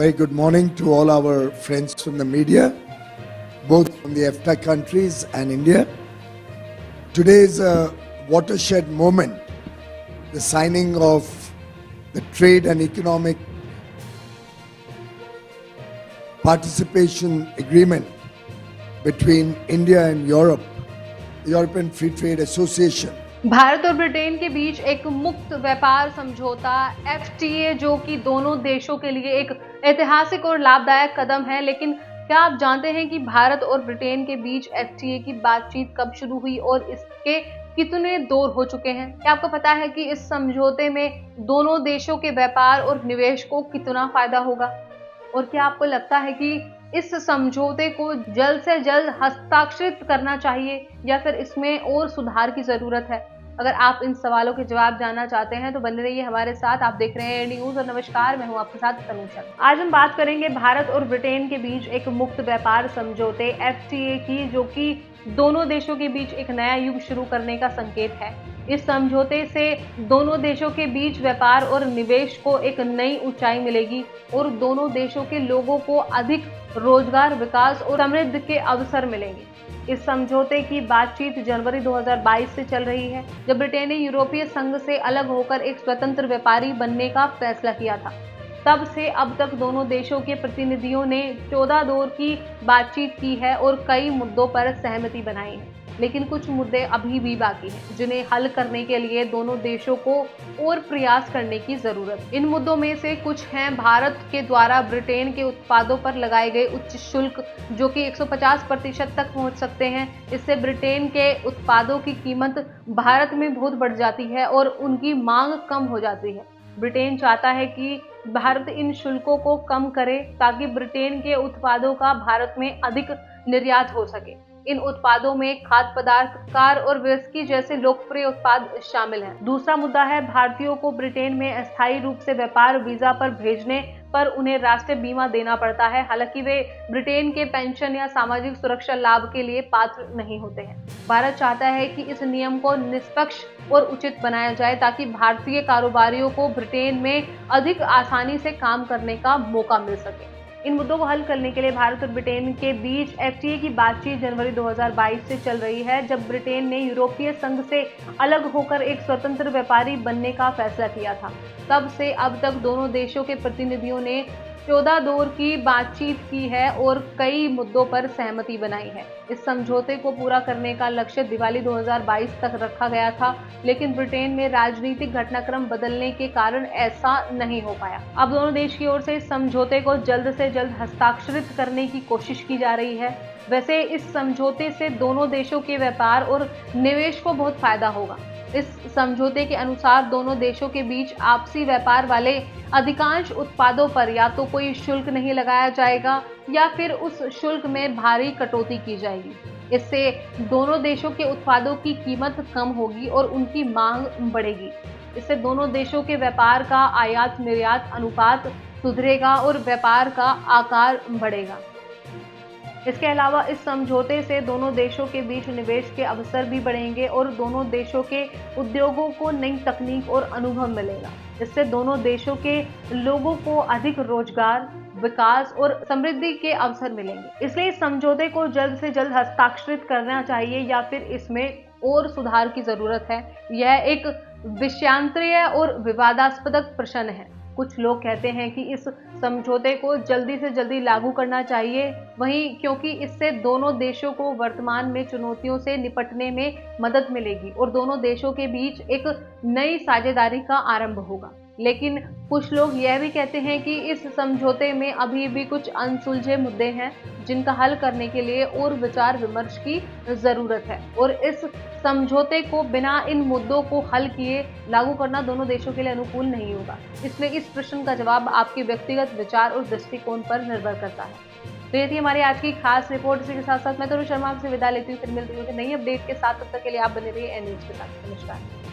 very good morning to all our friends from the media, both from the EFTA countries and India. Today is a watershed moment, the signing of the Trade and Economic Participation Agreement between India and Europe, the European Free Trade Association. Bharat और Britain के बीच एक मुक्त व्यापार समझौता FTA जो कि दोनों देशों के लिए एक ऐतिहासिक और लाभदायक कदम है। लेकिन क्या आप जानते हैं कि भारत और ब्रिटेन के बीच FTA की बातचीत कब शुरू हुई और इसके कितने दौर हो चुके हैं? क्या आपको पता है कि इस समझौते में दोनों देशों के व्यापार और निवेश को कितना फायदा होगा? और क्या आपको लगता है कि इस समझौते को जल्द से जल्द हस्ताक्षरित करना चाहिए या फिर इसमें और सुधार की जरूरत है? अगर आप इन सवालों के जवाब जानना चाहते हैं तो बने रहिए हमारे साथ। आप देख रहे हैं न्यूज और नमस्कार, मैं हूं आपके साथ तनुषा। आज हम बात करेंगे भारत और ब्रिटेन के बीच एक मुक्त व्यापार समझौते FTA की, जो कि दोनों देशों के बीच एक नया युग शुरू करने का संकेत है। इस समझौते से दोनों देशों के बीच व्यापार और निवेश को एक नई ऊंचाई मिलेगी और दोनों देशों के लोगों को अधिक रोजगार, विकास और समृद्धि के अवसर मिलेंगे। इस समझौते की बातचीत जनवरी 2022 से चल रही है, जब ब्रिटेन ने यूरोपीय संघ से अलग होकर एक स्वतंत्र व्यापारी बनने का फैसला किया था। तब से अब तक दोनों देशों के प्रतिनिधियों ने 14 दौर की बातचीत की है और कई मुद्दों पर सहमति बनाई है। लेकिन कुछ मुद्दे अभी भी बाकी हैं, जिन्हें हल करने के लिए दोनों देशों को और प्रयास करने की जरूरत है। इन मुद्दों में से कुछ हैं भारत के द्वारा ब्रिटेन के उत्पादों पर लगाए गए उच्च शुल्क, जो कि 150% तक पहुंच सकते हैं। इससे ब्रिटेन के उत्पादों की कीमत भारत में बहुत बढ़ जाती है और उनकी मांग कम हो जाती है। ब्रिटेन चाहता है कि भारत इन शुल्कों को कम करे ताकि ब्रिटेन के उत्पादों का भारत में अधिक निर्यात हो सके। इन उत्पादों में खाद्य पदार्थ, कार और विस्की जैसे लोकप्रिय उत्पाद शामिल हैं। दूसरा मुद्दा है भारतीयों को ब्रिटेन में अस्थायी रूप से व्यापार वीजा पर भेजने पर उन्हें राष्ट्रीय बीमा देना पड़ता है, हालांकि वे ब्रिटेन के पेंशन या सामाजिक सुरक्षा लाभ के लिए पात्र नहीं होते हैं। भारत चाहता है कि इस नियम को निष्पक्ष और उचित बनाया जाए ताकि भारतीय कारोबारियों को ब्रिटेन में अधिक आसानी से काम करने का मौका मिल सके। इन मुद्दों को हल करने के लिए भारत और ब्रिटेन के बीच FTA की बातचीत जनवरी 2022 से चल रही है, जब ब्रिटेन ने यूरोपीय संघ से अलग होकर एक स्वतंत्र व्यापारी बनने का फैसला किया था। तब से अब तक दोनों देशों के प्रतिनिधियों ने 14 दौर की बातचीत की है और कई मुद्दों पर सहमति बनाई है। इस समझौते को पूरा करने का लक्ष्य दिवाली 2022 तक रखा गया था, लेकिन ब्रिटेन में राजनीतिक घटनाक्रम बदलने के कारण ऐसा नहीं हो पाया। अब दोनों देश की ओर से इस समझौते को जल्द से जल्द हस्ताक्षरित करने की कोशिश की जा रही है। वैसे इस समझौते से दोनों देशों के व्यापार और निवेश को बहुत फायदा होगा। इस समझौते के अनुसार दोनों देशों के बीच आपसी व्यापार वाले अधिकांश उत्पादों पर या तो कोई शुल्क नहीं लगाया जाएगा या फिर उस शुल्क में भारी कटौती की जाएगी। इससे दोनों देशों के उत्पादों की कीमत कम होगी और उनकी मांग बढ़ेगी। इससे दोनों देशों के व्यापार का आयात निर्यात अनुपात सुधरेगा और व्यापार का आकार बढ़ेगा। इसके अलावा इस समझौते से दोनों देशों के बीच निवेश के अवसर भी बढ़ेंगे और दोनों देशों के उद्योगों को नई तकनीक और अनुभव मिलेगा। इससे दोनों देशों के लोगों को अधिक रोजगार, विकास और समृद्धि के अवसर मिलेंगे। इसलिए इस समझौते को जल्द से जल्द हस्ताक्षरित करना चाहिए या फिर इसमें और सुधार की जरूरत है। यह एक विषयांतरीय और विवादास्पद प्रश्न है। कुछ लोग कहते हैं कि इस समझौते को जल्दी से जल्दी लागू करना चाहिए, वहीं क्योंकि इससे दोनों देशों को वर्तमान में चुनौतियों से निपटने में मदद मिलेगी और दोनों देशों के बीच एक नई साझेदारी का आरंभ होगा। लेकिन कुछ लोग यह भी कहते हैं कि इस समझौते में अभी भी कुछ अनसुलझे मुद्दे हैं, जिनका हल करने के लिए और विचार विमर्श की जरूरत है और इस समझौते को बिना इन मुद्दों को हल किए लागू करना दोनों देशों के लिए अनुकूल नहीं होगा। इसलिए इस प्रश्न का जवाब आपके व्यक्तिगत विचार और दृष्टिकोण पर निर्भर करता है। तो ये थी हमारी आज की खास रिपोर्ट। इसी के साथ साथ मैं तनु शर्मा आपसे विदा लेती हूँ। फिर मिलती हूँ नई अपडेट के साथ। तब तक के लिए आप बने रहिए एन न्यूज के साथ। नमस्कार।